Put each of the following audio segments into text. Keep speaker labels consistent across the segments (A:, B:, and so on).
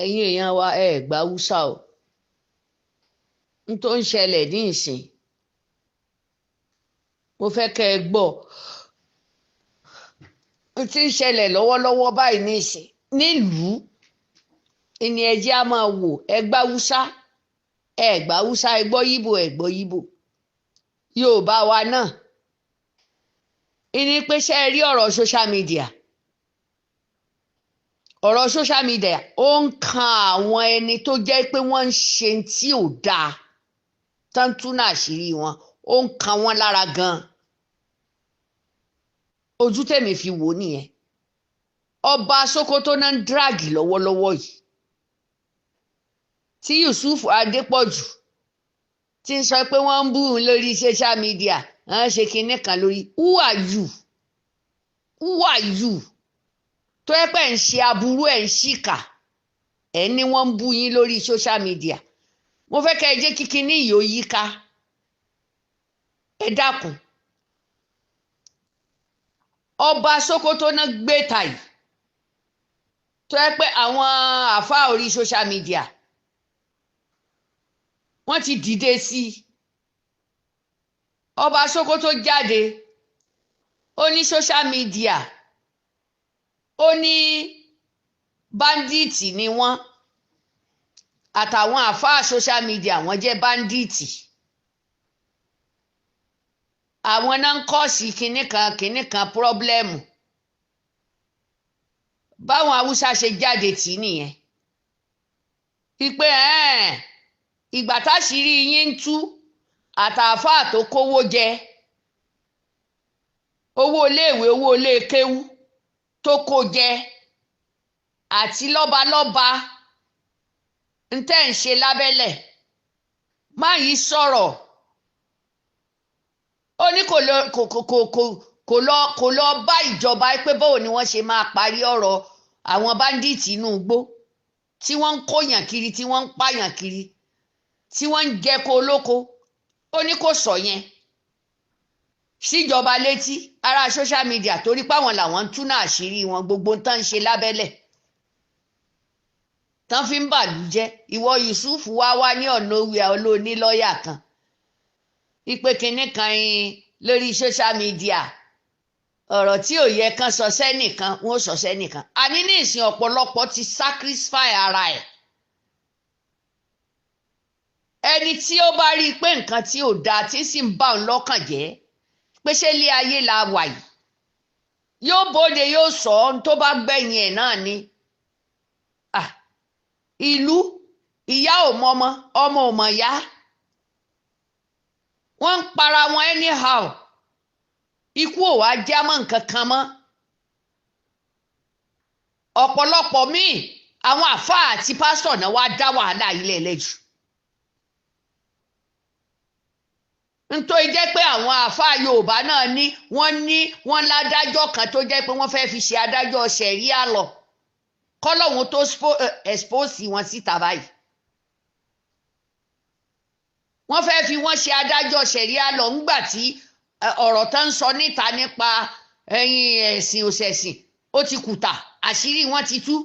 A: ẹ̀yin èèyàn wa ẹ gbà Hausa o n tó ń ṣẹlẹ̀ ní ìsìn mo fẹ́ kẹ́ ẹ gbọ́ n tí ń ṣẹlẹ̀ lọ́wọ́lọ́wọ́ báyìí ní ìsìn nílùú ìní ẹjẹ́ á máa wò ẹ gbà Hausa ẹ gbà Hausa ẹ gbọ́ Yíbò ẹ gbọ́ Yíbò Yorùbá wa náà ìní pé ṣe rí ọ̀rọ̀ social media ó ń kan àwọn ẹni tó jẹ́ pé wọ́n ń ṣe tí ò dáa tán túnú àṣírí wọn ó ń kan wọ́n lára gan-an ojú tèmi fi wò nìyẹn ọba Sokoto náà ń dráàgì lọ́wọ́lọ́wọ́ yìí tí Yusuf Adepoju ti ń sọ pé wọ́n ń bú òun lórí social media wọ́n ṣe kinní kan lórí who are you tó yẹ pé ń ṣe aburú ẹ̀ ń ṣìkà ẹ̀ ní wọ́n ń bú yín lórí social media mo fẹ́ kẹ́ ẹ jẹ́ kíkí ní ìyó yíká ẹ dákun ọba Sokoto náà gbé tàyè tó yẹ pé àwọn àfáà orí social media wọ́n ti dìde sí i ọba Sokoto jáde ó ní social media ó ní báńdíìtì ni wọ́n àtàwọn àfáà social media wọ́n jẹ́ báńdíìtì àwọn náà ń kọ́ọ̀sì kinní kan pírọ́blẹ́mù báwọn Haúsá ṣe jáde tì í nìyẹn ìpè ìgbà táṣìírí yín ń tú àtàfáà tó kówó jẹ owó iléèwé owó iléekéwú tó kó jẹ àti lọ́balọ́ba ń tẹ́ ń ṣe lábẹ́lẹ̀ má yìí sọ̀rọ̀ ó ní kò lọ bá ìjọba pé báwo ni wọ́n ṣe máa parí ọ̀rọ̀ àwọn báńdíìtì inú igbó tí wọ́n ń kóyàn kiri tí wọ́n ń pààyàn kiri tí wọ́n ń jẹko olóko ó ní kò sọ yẹn síjọba létí ara social media torí páwọn làwọn ń túnà àṣírí wọn gbogbo tán ń ṣe lábẹ́lẹ̀ tán fi ń bàlú jẹ́ ìwọ Yusuf wá ní ọ̀nà òwe olóní lọ́ọ̀yà kan ìpè kínní kan lórí social media ọ̀rọ̀ tí ò yẹ kán sọ sẹ́nìkan wọ́n sọ sẹ́nìkan àní ní ìsìn ọ̀pọ̀lọpọ̀ ti sacrifice ara ẹ̀ ẹni tí ó bá rí i pé nǹkan tí ò dáa tí sì ń bá òun lọ́kàn jẹ́ pé ṣé ilé ayé la wà yìí yóò bóde yóò sọ ohun tó bá gbẹ̀yìn ẹ̀ náà ni ìlú ìyá ò mọ ọmọ ò mọ̀ yá wọ́n ń para wọn anyhow ikú ò wá já mọ́ nǹkan kan mọ́ ọ̀pọ̀lọpọ̀ míì àwọn àfáà àti pásítọ̀ náà wá dá wàhálà ilé ẹlẹ́jù nítorí jẹ́ pé àwọn àfáà Yorùbá náà wọ́n ládájọ́ kan tó jẹ́ pé wọ́n fẹ́ fi ṣe adájọ́ ṣẹ̀ríà lọ kọ́lọ́hún tó expose wọn síta báyìí wọ́n fẹ́ fi wọ́n ṣe adájọ́ ṣẹ̀ríà lọ ńgbà tí ọ̀rọ̀ tó ń sọ níta nípa ẹ̀sìn òṣẹ̀sìn ó ti kùtà àṣírí wọn ti tú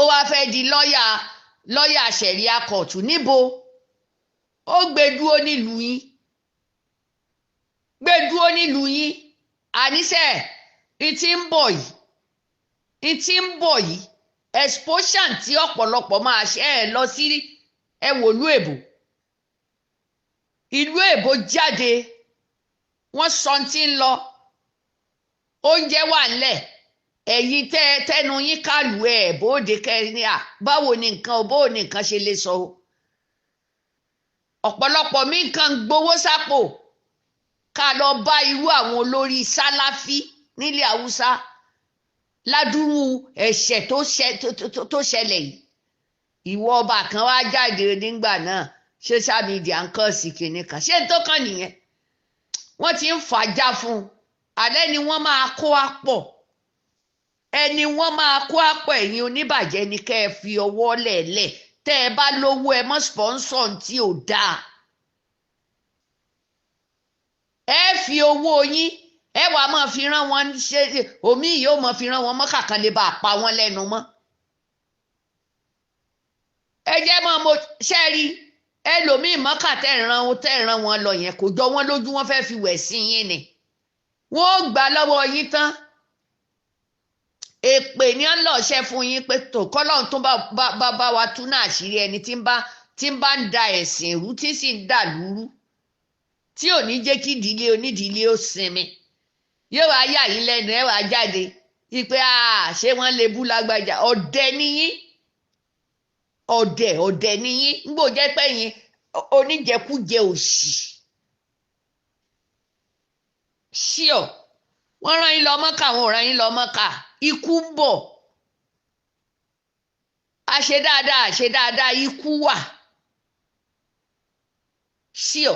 A: ó wá fẹ́ di lọ́ọ̀yà ṣẹ̀ríà kọ̀ọ̀tù níbo ó gbé dúró nílùú yín àníṣe ìtì ń bọ̀ yìí exposition tí ọ̀pọ̀lọpọ̀ máa ṣe lọ sí wòlú èbò ìlú èbó jáde wọ́n sọ tí ń lọ oúnjẹ wà ńlẹ̀ ẹ̀yin tẹnu yín kàlù bóde kẹrin báwo ni nǹkan ṣe lè sọ o ọ̀pọ̀lọpọ̀ mi kàn gbowó sápò ká lọ bá irú àwọn olórí sáláfí nílẹ̀ Haúsá ládùúrú ẹ̀ṣẹ̀ tó ṣẹlẹ̀ yìí ìwọ ọba kan wá jáde nígbà náà social media ń kàn sí kinní kan ṣé tó kàn nìyẹn wọ́n ti ń fàájà fún un alẹ́ ni wọ́n máa kó àpọ̀ ẹ̀yin oníbàjẹ́ ni kẹ́ ẹ fi ọwọ́ lẹ̀lẹ̀ tẹ́ ẹ bá lówó ẹ mọ́ sponsor tí ò dáa ẹ fi owó yín ẹ wà máa fi rán wọn ṣe omi yìí ó máa fi rán wọn mọ́ kàkan lè bá a pa wọn lẹ́nu mọ́ jẹ́ mọ́ mo ṣẹ́rí ẹlòmíì mọ́kà tẹ̀ràn wọn lọ yẹn kò jọ wọ́n lójú wọn fẹ́ fi wẹ̀ sí yín ni wọ́n gbà lọ́wọ́ yín tán èpè ní ọlọ́ọ̀ṣẹ́ fún yín pé tó kọ́lọ́run tó bá wa tú náà àṣírí ẹni tí ń bá ń da ẹ̀sìn rú tí sì ń dà lúrú tí ò ní jẹ́ kí ìdílé onídìílé ó sinmi yóò wá yà yín lẹ́nu ẹ̀ wá jáde wípé ṣé wọ́n lè bú lágbájá ọ̀dẹ̀ níyín ọ̀dẹ̀ níyín nígbò jẹ́ pé yín oníjẹkújẹ òṣì ṣíọ wọ́n rán yín lọ Mọ́kà wọ́n rán yín lọ Mọ́kà ikú ń bọ̀ àṣe dáadáa ikú wà ṣíọ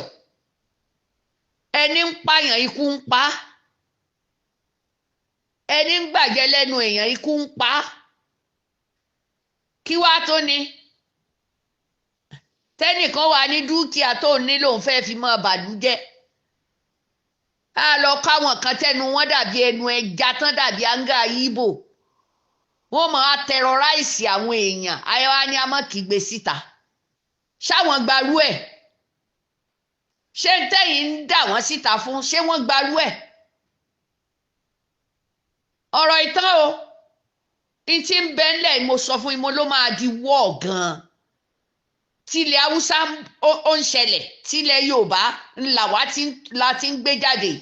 A: ẹni ń pààyàn ikú ń pa ẹni ń gbàjẹ́ lẹ́nu èèyàn ikú ń pa kí wá tó ni tẹ́nìkan wà ní dúkìá tó ní lòun fẹ́ fi mọ́ bàlújẹ́ a lọ káwọn kan tẹnu wọn dàbí ẹnu ẹja tán dàbí áńgá yíbò wọn máa tẹrọráìsì àwọn èèyàn ayọwá ní amọkìgbé síta ṣáwọn gbarú ẹ̀ ṣé tẹ̀yin ń dà wọ́n síta fún ṣé wọ́n gbarú ẹ̀ ọ̀rọ̀ ìtàn o n tí ń bẹ ńlẹ̀ mo sọ fún yín mo ló máa di wọ́ọ̀ gan-an tilẹ̀ haúsá ó ń ṣẹlẹ̀ tilẹ̀ yorùbá la ti ń gbé jáde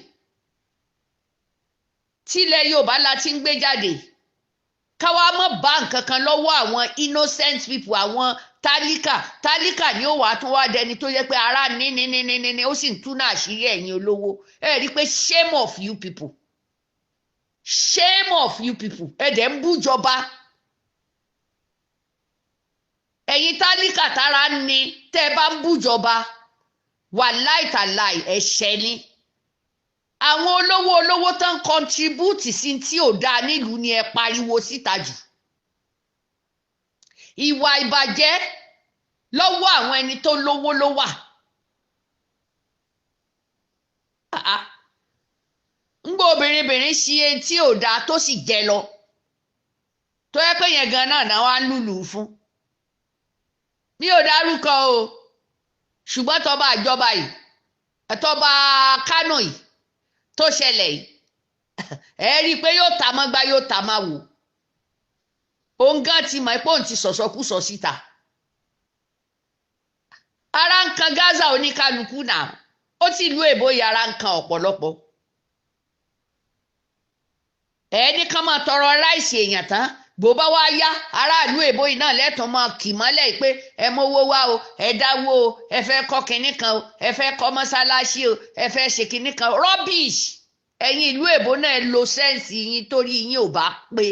A: tilẹ̀ yorùbá la ti ń gbé jáde káwa mọ̀ bá nǹkan kan lọ́wọ́ àwọn innocent people àwọn tálíkà ni ó wà tún wá dẹni tó yẹ pé ara ní ó sì ń túnú àṣírí ẹ̀yin olówó ẹ rí i pé shame of you people ẹ dẹ̀ ń bújọba ẹ̀yin tálíkà tára ní tẹ́ ẹ bá ń bújọba wàláì tàláì ẹ̀ṣẹ̀ ni àwọn olówó tán kọntribúùtì sí tí ò dáa nílùú ni ẹ pariwo síta jù ìwà ìbàjẹ́ lọ́wọ́ àwọn ẹni tó lówó ló wà ńgbà obìnrin ṣe tí ò dáa tó sì jẹ lọ tó yẹ pé yẹn gan-an náà wá ń lùlù fún mi ò dárúkọ o ṣùgbọ́n tọ́ba àjọba yìí tọ́ba Kánò yìí tó ṣẹlẹ̀ yìí ẹ rí i pé yóò ta mọ́gbá yóò ta máa wò òun gan ti mọ̀ pé òun ti sọ̀sọ́kúsọ síta ara ń kan Gaza oníkálukú náà ó ti ìlú èbó yìí ara ń kan ọ̀pọ̀lọpọ̀ ẹni kan máa tọrọ ráìsì èèyàn tán bó bá wá yá aráàlú èbó yìí náà lẹ́tọ̀ọ́ máa kì mọ́lẹ̀ pé ẹ mówó wá o ẹ dáwó o ẹ fẹ́ kọ́ kinní kan o ẹ fẹ́ kọ́ mọ́sálásí o ẹ fẹ́ ṣe kinní kan rubbish ẹ̀yin ìlú èbó náà lo sẹ́ǹsì yín torí yín ò bá pé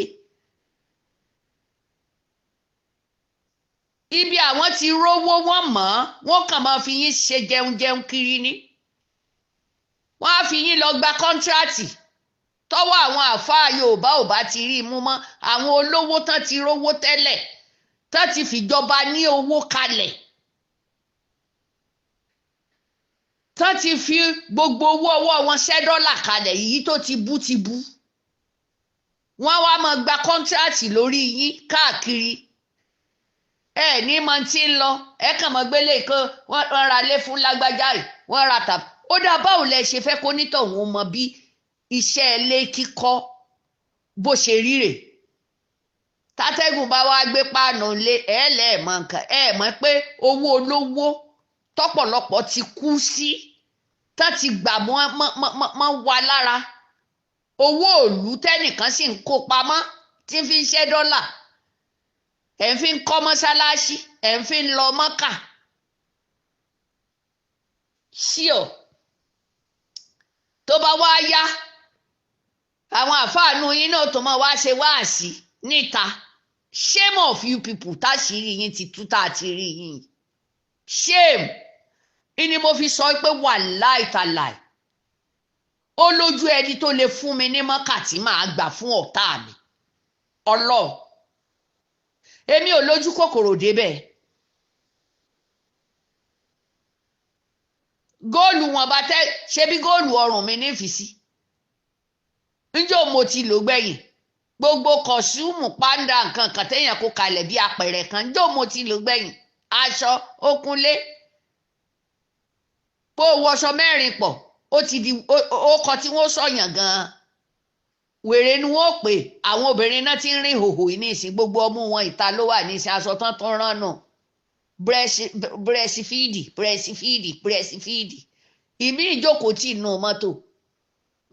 A: ibi àwọn ti rówó wọn mọ̀ wọ́n kàn máa fi yín ṣe jẹun kiri ni wọ́n á fi yín lọ gba kọ́ńtíráàtì tọ́wọ́ àwọn àáfàá Yorùbá ò bá ti rí i mú mọ́ àwọn olówó tán ti rówó tẹ́lẹ̀ tán ti fìjọba ní owó kalẹ̀ tán ti fi gbogbo owó ọwọ́ wọn ṣẹ́ dọ́là kalẹ̀ yìí tó ti bú wọ́n wá máa gba kọ́ńtíráàtì lórí yín káàkiri ẹ ní mọ tí ń lọ ẹ kàn mọ́ gbélé kan wọ́n ra lé fún lágbájá rẹ̀ wọ́n ra tàbí ó dá báwo lẹ ṣe fẹ́ kó nítọ̀hún mọ bí iṣẹ́ ilé kíkọ́ bó ṣe ríre tátẹ́gùn bá wá gbé páànù lé lẹ́ẹ̀mọ́ nǹkan mọ̀ pé owó olówó tọ́pọ̀lọpọ̀ ti kú sí tán ti gbà mọ́ wa lára owó òlú tẹ́nìkan sì ń kó pamọ́ tí ń fi ń ṣẹ́ dọ́là ẹ̀ ń fi ń kọ́ mọ́sálásí ẹ̀ ń fi ń lọ Mọ́kà ṣíọ tó bá wá yá àwọn àfáànù yín náà tó máa wá ṣe wáàsí níta shame of you people táṣìírí yín ti tú tá a ti rí yín shame ni mo fi sọ pé wàláì tàláì ó lójú ẹni tó lè fún mi ní Mọ́kà tí màá gbà fún ọ̀tá mi Ọlọ́run èmi ò lójú kòkòrò débẹ̀ góòlù wọn bá tẹ ṣe bí góòlù ọrùn mi ní ìfìsí níjọ́ mo ti lò gbẹ̀yìn gbogbo kọ̀ṣúùmù pàǹdà nǹkan kan téèyàn kó kalẹ̀ bí apẹ̀rẹ̀ kan níjọ́ mo ti lò gbẹ̀yìn aṣọ ó kúnlé bó wọṣọ mẹ́rin pọ̀ ó ti di ó kọ tí wọ́n sọ̀yàn gan-an wèrè ni wọ́n pè àwọn obìnrin náà ti ń rìn hòhò ní ìsìn gbogbo ọmú wọn ìta ló wà ní ìsìn aṣọ tán tó ń rán nù bírẹsífíìdì ìmí ìjókòó tì nù mọ́tò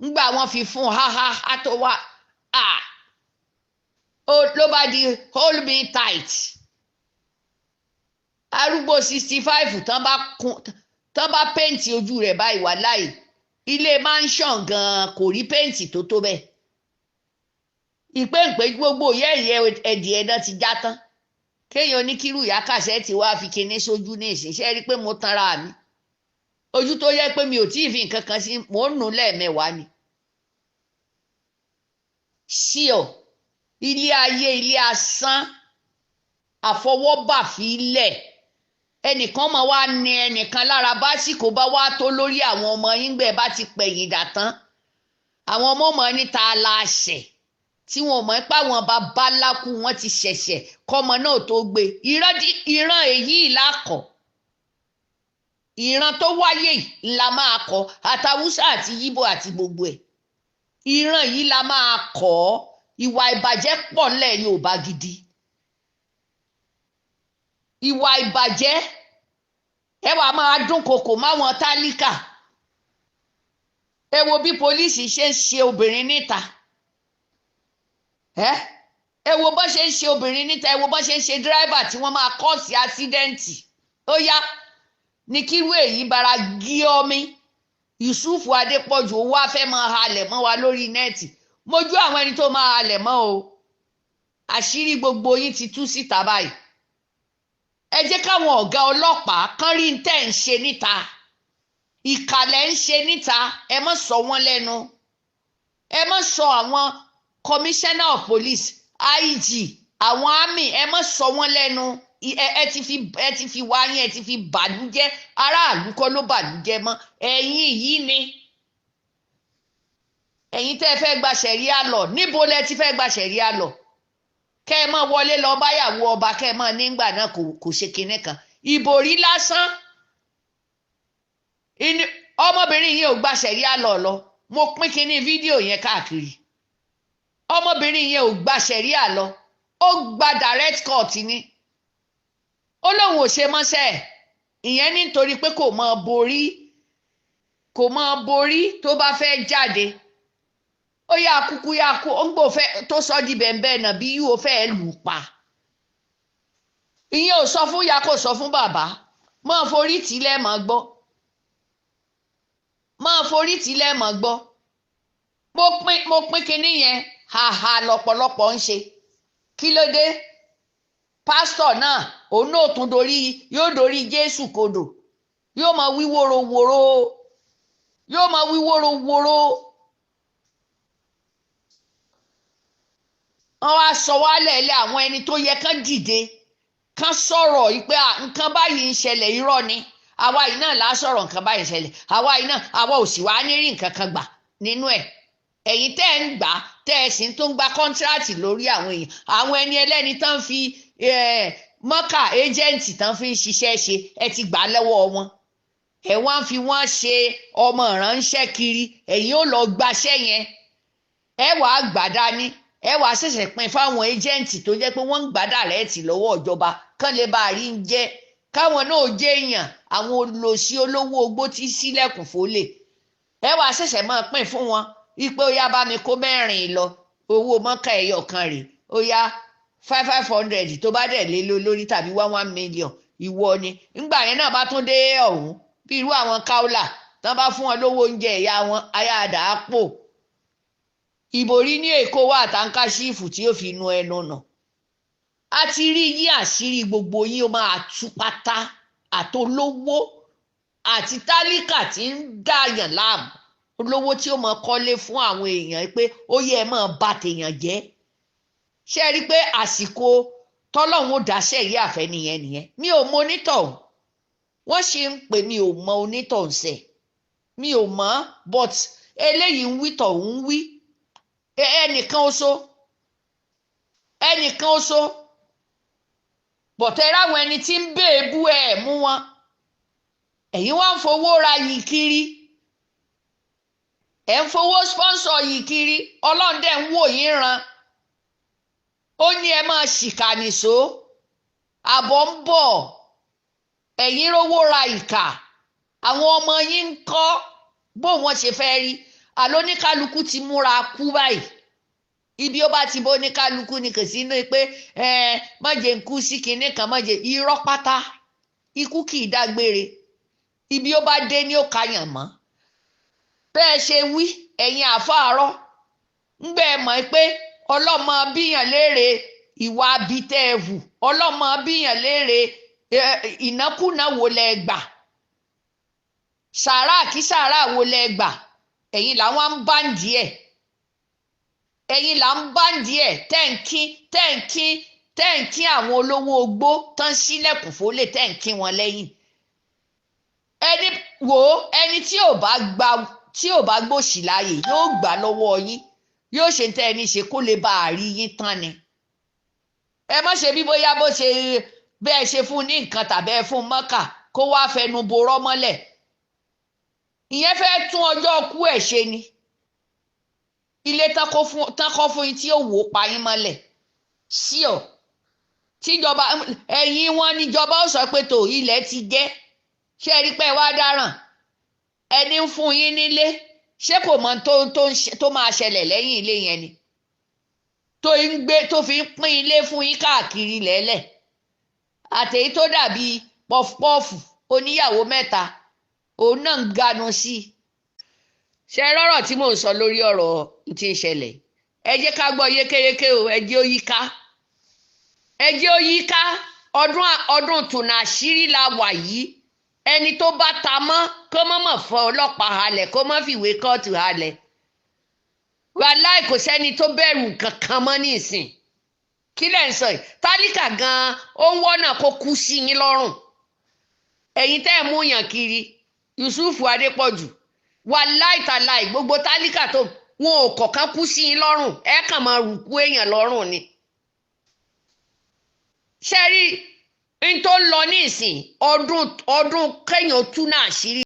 A: ńgbà wọn fi fún ha tó wá ló bá di hold me tight arúgbó 65 tán bá péǹtì ojú rẹ̀ báyìí wà láì ilé mansion gan kò rí péǹtì tó tó bẹ́ẹ̀ ìpéǹpé gbogbo yẹ́ẹ̀yẹ́ ẹ̀dì ẹ̀dá ti já tán kéèyàn oníkírù ìyá Cassete wá fi kinní sójú ní ìsinsẹ́ rí pé mo tanra mi ojú tó yẹ pé mi ò tí ì fi nǹkan kan sí mò ń nù lẹ́ẹ̀mẹ́wàá ni sí ọ ilé ayé ilé asán àfọwọ́bàfilẹ̀ ẹnìkan máa wá ní ẹnìkan lára básìkò bá wá tó lórí àwọn ọmọ yín gbẹ bá ti pẹ̀yìn dà tán àwọn ọmọ ọmọ níta la ṣẹ̀ tí wọn mọ̀ pé àwọn bàbá lákú wọn ti ṣẹ̀ṣẹ̀ kọ́mọ náà tó gbé ìran èyí làkọ̀ ìran tó wáyé la máa kọ́ àtàwùsà àti yíbò àti gbogbo ẹ̀ ìran yìí la máa kọ́ ìwà ìbàjẹ́ pọ̀ nílẹ̀ Yorùbá gidi ìwà ìbàjẹ́ ẹ wàá máa dúnkokò máwọn tálíkà ẹ wo bí pólíìsì ṣe ń ṣe obìnrin níta ẹ wo bó ṣe ń ṣe obìnrin níta ẹ wo bó ṣe ń ṣe dírẹ́bà tí wọ́n máa kọ́ọ̀sì ásídẹ́ǹtì ó yá ní kírú èyí bara gí ọmí Yusuf Adepoju wá fẹ́ máa halẹ̀ mọ́ wa lórí nẹ́ẹ̀tì mojú àwọn ẹni tó máa halẹ̀ mọ́ o àṣírí gbogbo yín ti tú síta báyìí ẹ jẹ́ káwọn ọ̀gá ọlọ́pàá kán rí ń tẹ̀ ń ṣe níta ìkàlẹ̀ ń ṣe níta ẹ má sọ wọ́n lẹ́nu ẹ má sọ àwọn commissioner of police IG àwọn army ẹ má sọ wọ́n lẹ́nu ẹ ti fi wáyé ẹ ti fi bàlújẹ́ aráàlú kọ́ ló bàlújẹ́ mọ́ ẹ̀yin yìí ni ẹ̀yin tẹ́ ẹ fẹ́ gba ṣẹ̀ríà lọ níbo lẹ ti fẹ́ gba ṣẹ̀ríà lọ kẹ́ ẹ máa wọlé lọ báyàwó ọba kẹ́ ẹ máa nígbà náà kò ṣe kinní kan ìbòrí lásán ọmọbìnrin yẹn ò gba ṣẹ̀ríà lọ mo pín kinní fídíò yẹn káàkiri ọmọbìnrin yẹn ò gba ṣẹ̀ríà lọ ó gba direct court ni ó lóun ò ṣe mọ́ṣẹ́ ìyẹn nítorí pé kò máa borí tó bá fẹ́ jáde ó yá kúkú yá kú ó ń gbò fẹ́ tó sọ di bẹ̀ẹ̀bẹ̀ náà bí yóò fẹ́ lù pa ìyẹn ò sọ fún ya kò sọ fún bàbá máa forí tì lẹ́ẹ̀mọ́ gbọ́ mo pín kinní yẹn haha lọ́pọ̀lọpọ̀ ń ṣe kí ló dé pásítọ̀ náà òun náà tún yóò dorí Jésù kodò yóò máa wí wòrowòro wọ́n wá sọ wálẹ̀ lé àwọn ẹni tó yẹ kán dìde kán sọ̀rọ̀ pé nǹkan báyìí ń ṣẹlẹ̀ irọ́ ni àwa yìí náà là á sọ̀rọ̀ nǹkan báyìí ń ṣẹlẹ̀ àwa yìí náà àwa ò sì wá ní rí nǹkan kan gbà nínú ẹ̀ ẹ̀yin tẹ́ ẹ̀ ń gbà tẹ́ ẹ̀ sì tó ń gba kọ́ńtíráàtì lórí àwọn èèyàn àwọn ẹni ẹlẹ́ni tán fi mọ́kà éjẹ́ǹtì tán fi ń ṣiṣẹ́ ṣe ẹ ti gbà lọ́wọ́ wọn ẹ̀ wá ń fi wọ́n ṣe ọmọ ìránṣẹ́ kiri ẹ̀yin ò lọ gbaṣẹ́ yẹn ẹ wàá gbà dání ẹ wàá ṣẹ̀ṣẹ̀ pín fáwọn éjẹ́ǹtì tó jẹ́ pé wọ́n ń gbà dàrẹ́ẹ̀tì lọ́wọ́ ìjọba kán lè bá a rí ń jẹ́ káwọn náà jẹ́ èèyàn àwọn olòṣì olówó ogbó tí sílẹ̀kùn fólè ẹ wàá ṣẹ̀ṣẹ̀ máa pín fún wọn wípé ó yá bá mi kó mẹ́rin lọ owó mọ́kà ẹ̀yọ̀ kan rè ó yá 500 tó bá dẹ̀ lé lórí tàbí 1 million ìwọ ni ńgbà yẹn náà bá tún dé ọ̀hún bí irú àwọn Kaola tán bá fún wọn lówó oúnjẹ ìyá wọn ayáàdá pò ìbòrí ní Èkó wà táǹkàṣífù tí ó fi nu ẹnu nà á ti rí yí àṣírí gbogbo yín ó máa tú pátá àtolówó àti tálíkà tí ń dààyàn láàmú olówó tí ó máa kọ́lé fún àwọn èèyàn pé ó yẹ ẹ máa bà tèèyàn jẹ́ ṣé ẹ rí i pé àsìkò tọ́lọ́hún ó dáṣẹ́ yìí àfẹ́ nìyẹn mi ò mọ onítọ̀hún wọ́n ṣe ń pè mí ò mọ onítọ̀hún sẹ̀ mi ò mọ̀ but eléyìí ń wí tọ̀hún ń wí ẹnìkan oṣó bọ̀tẹ́rẹ́ àwọn ẹni tí ń bèébú ẹ̀ mú wọn ẹ̀yin wá ń fowó ra yìí kiri ẹ̀ ń fowó sponsor yìí kiri ọlọ́run dẹ̀ ń wò yín ran ó ní ẹ máa ṣìkà nìṣó àbọ̀ ń bọ̀ ẹ̀yin rówó ra ìkà àwọn ọmọ yín ń kọ́ bó wọ́n ṣe fẹ́ rí àlóníkálukú ti múra kú báyìí ibi ó bá ti bó ní kálukú ni kò sí ní pé mọ̀jẹ̀ ń kú sí kinní kan mọ̀jẹ̀ irọ́ pátá ikú kì í dágbére ibi ó bá dé ní ó kàyàn mọ́ bẹ́ẹ̀ ṣe wí ẹ̀yin àfáàrọ́ ń gbẹ́ mọ̀ pé ọlọ́mọ bíyàn léèrè ìwà abitẹ́ẹ̀hù ọlọ́mọ bíyàn léèrè ìnákúnà wo lẹ gbà sàrà kí sàrà wo lẹ gbà ẹ̀yin làwọn ń bá ń díẹ̀ ẹ̀yin là ń bá ń díẹ̀ tẹ́ǹkí àwọn olówó ogbó tán sílẹ̀kùn fólè tẹ́ǹkí wọn lẹ́yìn ẹni wò ó ẹni tí ò bá gbòṣì láàyè yóò gbà lọ́wọ́ yín yóò ṣe tẹ́ ẹni ṣe kó lè bá a rí yín tán ni ẹ má ṣe bí bóyá bó ṣe bẹ́ẹ̀ ṣe fún ní nǹkan tàbí ẹ fún mọ́kà kó wá fẹnu borọ́ mọ́lẹ̀ ìyẹn fẹ́ tún ọjọ́ kú ẹ̀ ṣe ni ilé tán kọ́ fún yín tí ó wò ó pa yín mọ́lẹ̀ sí ọ tíjọba ẹ̀yìn wọn níjọba ó sọ pé tó ilẹ̀ ti jẹ́ ṣé ẹ rí pé wá dáràn ẹni ń fún yín nílé ṣé kò mọ tó máa ṣẹlẹ̀ lẹ́yìn ilé yẹn ni tó fi ń pín ilé fún yín káàkiri lẹ́lẹ̀ àtèyí tó dàbí pọfupọ́ọ̀fù oníyàwó mẹ́ta òun náà ń ganu sí i ṣe rọ́rọ̀ tí mò ń sọ lórí ọ̀rọ̀ tí ń ṣẹlẹ̀ ẹ jẹ́ ká gbọ́ yékéyéké o ẹ jẹ́ ó yíká ẹ jẹ́ ó yíká ọdún tùnà àṣírí la wà yìí ẹni tó bá ta mọ́ kó mọ̀ fọ ọlọ́pàá halẹ̀ kó mọ̀ fìwé kóòtù halẹ̀ wàláì kò sẹ́ni tó bẹ̀rù kankan mọ́ nísìn kí lẹ̀ ń sọ yìí tálíkà gan-an ó ń wọ́nà kó kú sí yín lọ́rùn ẹ̀yin tẹ́ ẹ̀ mú yàn kiri Yusuf Adepoju wàláì tàláì gbogbo tálíkà tó wọn ò kọ̀ọ̀kan kú sí yín lọ́rùn ẹ kàn máa rùkú èèyàn lọ́rùn ni ṣe rí n tó lọ ní ìsìn ọdún kéèyàn tú náà àṣírí